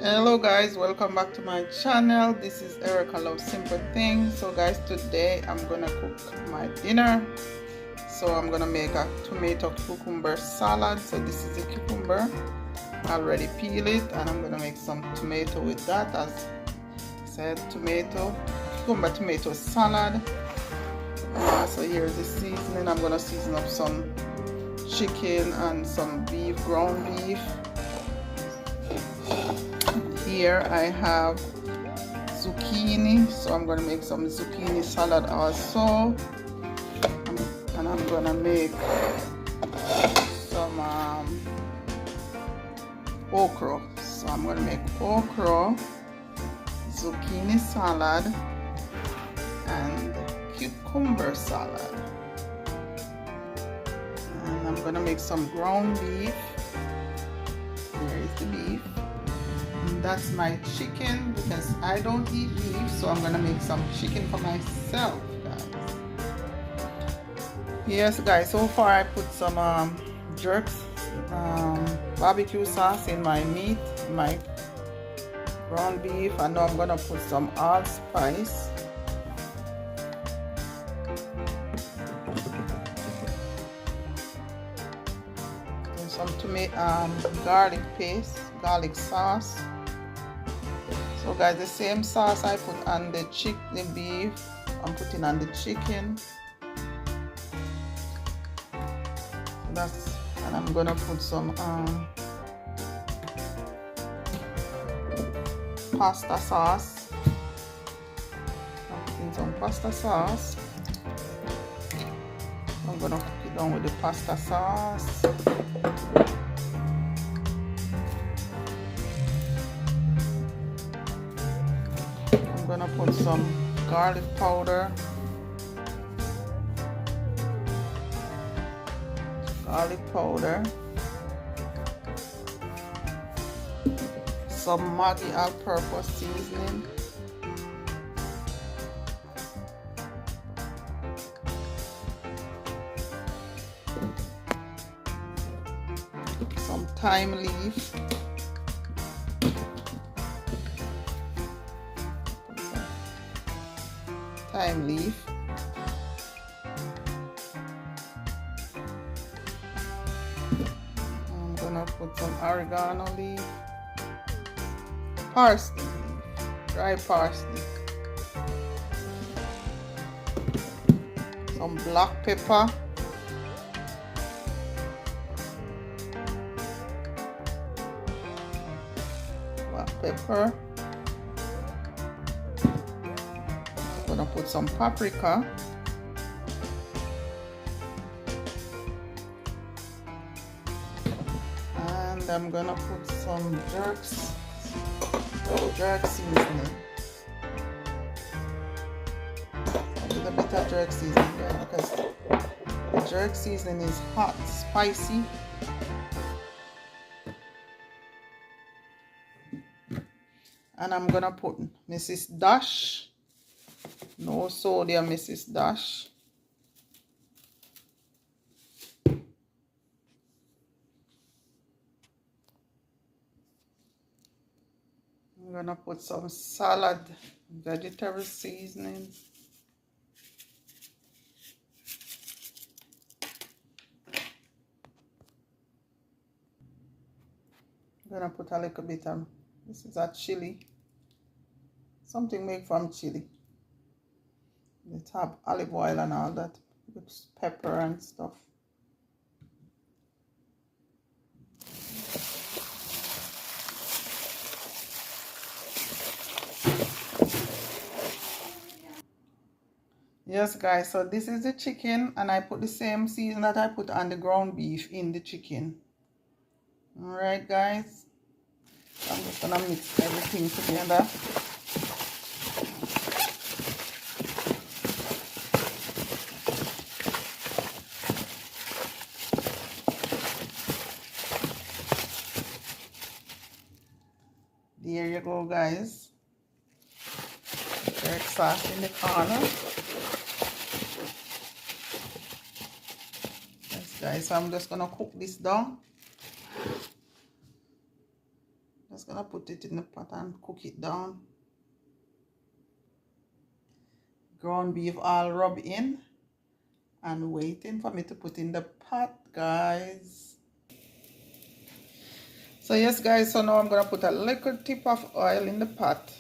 Hello guys, welcome back to my channel. This is Erica Love Simple Things. So guys, today I'm gonna cook my dinner. So I'm gonna make a tomato cucumber salad. So this is a cucumber, I already peel it, and I'm gonna make some tomato with that. As I said, cucumber tomato salad. So here's the seasoning. I'm gonna season up some chicken and some beef, ground beef. Here I have zucchini, so I'm going to make some zucchini salad also, and I'm going to make some okra. So I'm going to make okra, zucchini salad, and cucumber salad. And I'm going to make some ground beef. Here is the beef. That's my chicken because I don't eat beef, so I'm gonna make some chicken for myself, guys. Yes guys, so far I put some jerks barbecue sauce in my meat, my ground beef, and now I'm gonna put some allspice, and some tomato garlic paste, garlic sauce. So guys, the same sauce I put on the beef, I'm putting on the chicken. And I'm gonna put some pasta sauce. I'm putting some pasta sauce. I'm gonna cook it down with the pasta sauce. I'm gonna put some garlic powder, some Maggi all-purpose seasoning, some thyme leaf, I'm gonna put some oregano leaf, parsley leaf, dry parsley, some black pepper, I'm gonna put some paprika, and I'm gonna put some jerk seasoning, a little bit of jerk seasoning there, because the jerk seasoning is hot, spicy. And I'm gonna put Mrs. Dash, no sodium Mrs. Dash. I'm gonna put some salad vegetable seasoning. I'm gonna put a little bit of, this is a chili, something made from chili. It have olive oil and all that, with pepper and stuff. Yes guys, so this is the chicken, and I put the same season that I put on the ground beef in the chicken. Alright guys, so I'm just gonna mix everything together. There you go guys, jerk sauce in the corner. Yes guys, so I'm just gonna cook this down. Just gonna put it in the pot and cook it down. Ground beef all rub in and waiting for me to put in the pot, guys. So yes guys, so now I'm gonna put a little tip of oil in the pot,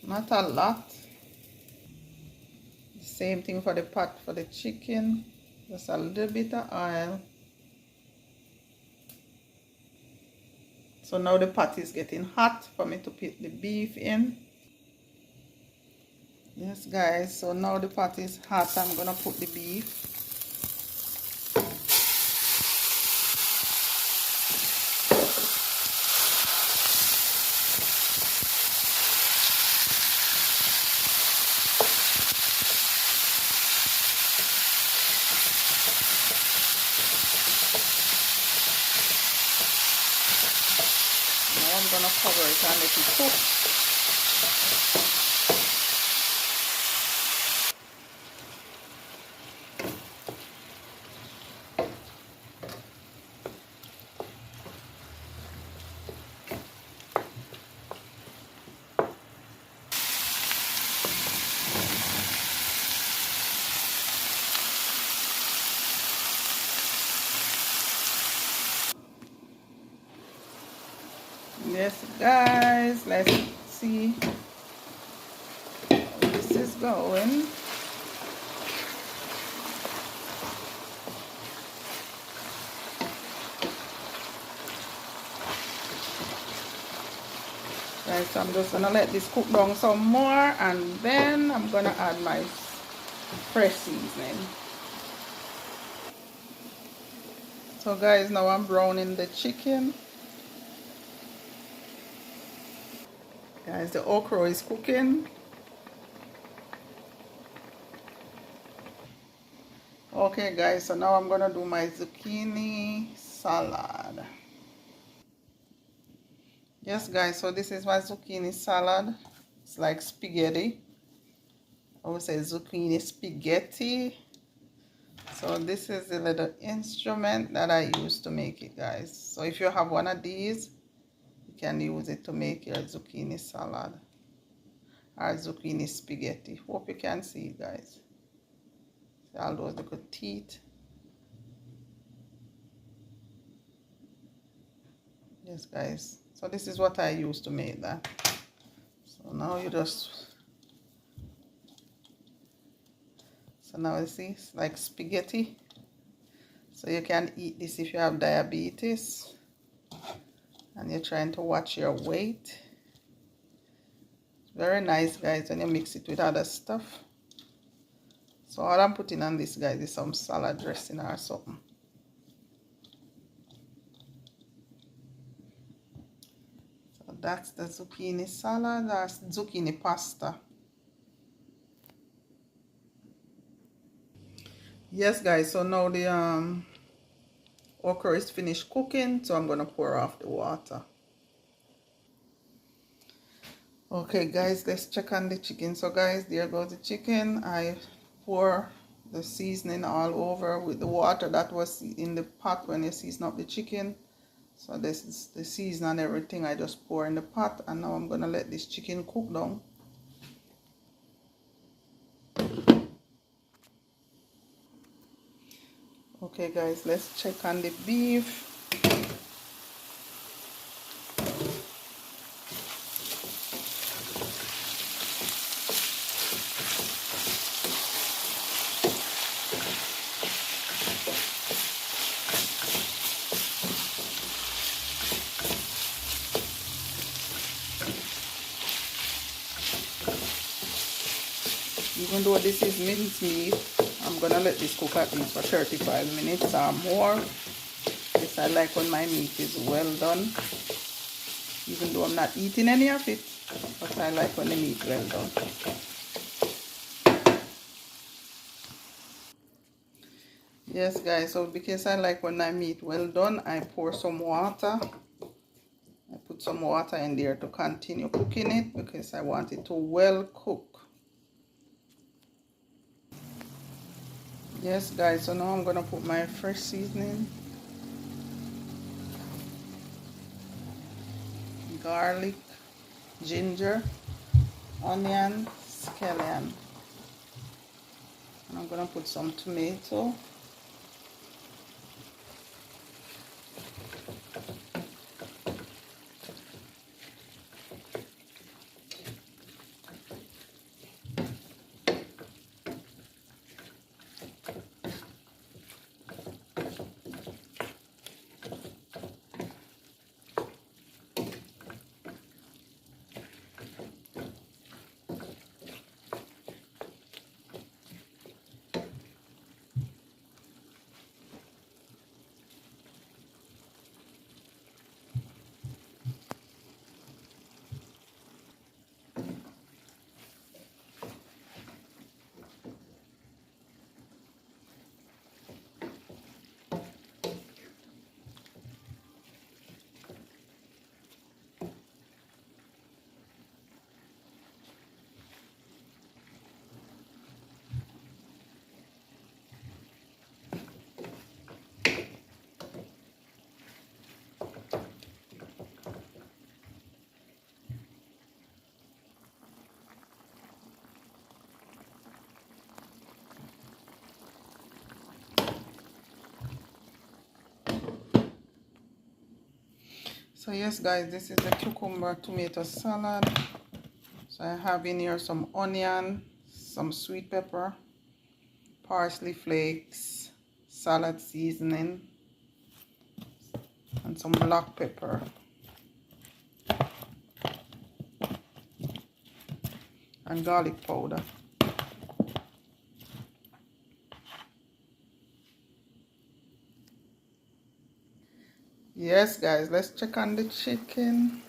not a lot. Same thing for the pot for the chicken, just a little bit of oil. So now the pot is getting hot for me to put the beef in. Yes guys, so now the pot is hot. I'm gonna put the beef. Now I'm gonna cover it and let it cook. Yes guys, let's see how this is going. Guys, so I'm just gonna let this cook down some more and then I'm gonna add my fresh seasoning. So guys, now I'm browning the chicken. Guys, the okra is cooking. Okay guys, so now I'm gonna do my zucchini salad. Yes guys, so this is my zucchini salad. It's like spaghetti. I would say zucchini spaghetti. So this is the little instrument that I use to make it, guys. So if you have one of these, you can use it to make your zucchini salad or zucchini spaghetti. Hope you can see it, guys. See all those little teeth. Yes guys, so this is what I use to make that. So now you just, so now you see it's like spaghetti. So you can eat this if you have diabetes and you're trying to watch your weight. It's very nice guys when you mix it with other stuff. So all I'm putting on this, guys, is some salad dressing or something. So that's the zucchini salad. That's zucchini pasta. Yes guys, so now the okra is finished cooking, so I'm gonna pour off the water. Okay guys, let's check on the chicken. So guys, there goes the chicken. I pour the seasoning all over with the water that was in the pot when you season up the chicken. So this is the season and everything I just pour in the pot, and now I'm gonna let this chicken cook down. Okay guys, let's check on the beef. Even though this is minced meat, I'm gonna let this cook at least for 35 minutes or more. Yes, I like when my meat is well done. Even though I'm not eating any of it, but I like when the meat well done. Yes guys, so because I like when my meat well done, I pour some water. I put some water in there to continue cooking it because I want it to well cook. Yes guys, so now I'm gonna put my fresh seasoning. garlic, ginger, onion, scallion. And I'm gonna put some tomato. So yes guys, this is the cucumber tomato salad. So I have in here some onion, some sweet pepper, parsley flakes, salad seasoning, and some black pepper. And garlic powder. Yes guys, let's check on the chicken.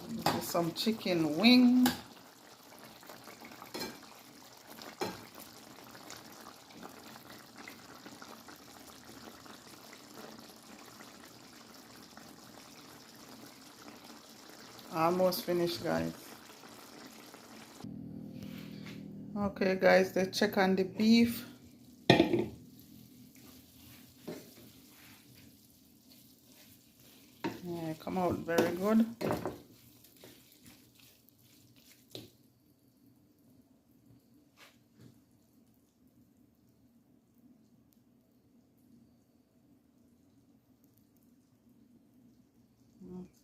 This is some chicken wing. Almost finished guys. Okay guys, let's check on the beef. Yeah, come out very good.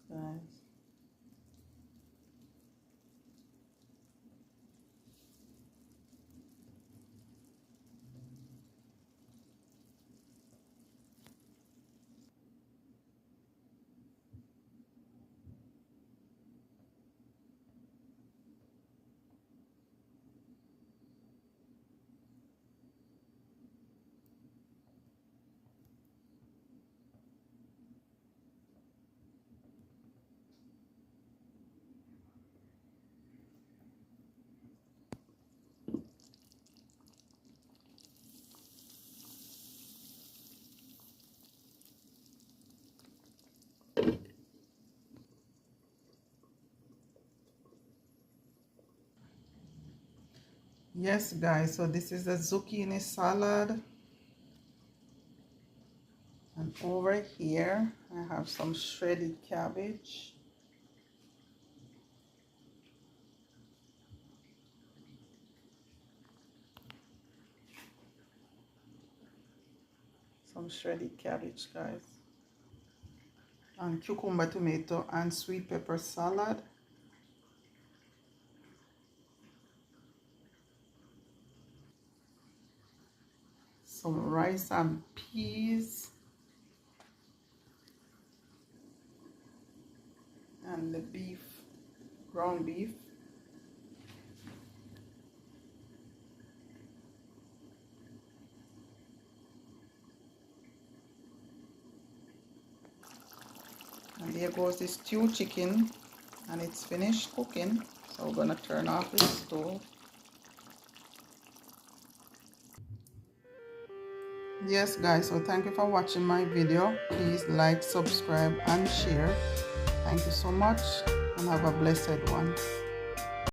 Guys. Yes guys, so this is the zucchini salad. And over here I have some shredded cabbage. Some shredded cabbage guys. And cucumber tomato and sweet pepper salad. Some rice and peas. And the beef, ground beef. And there goes the stewed chicken, and it's finished cooking. So we're gonna turn off the stove. Yes guys, so thank you for watching my video. Please like, subscribe and share. Thank you so much and have a blessed one.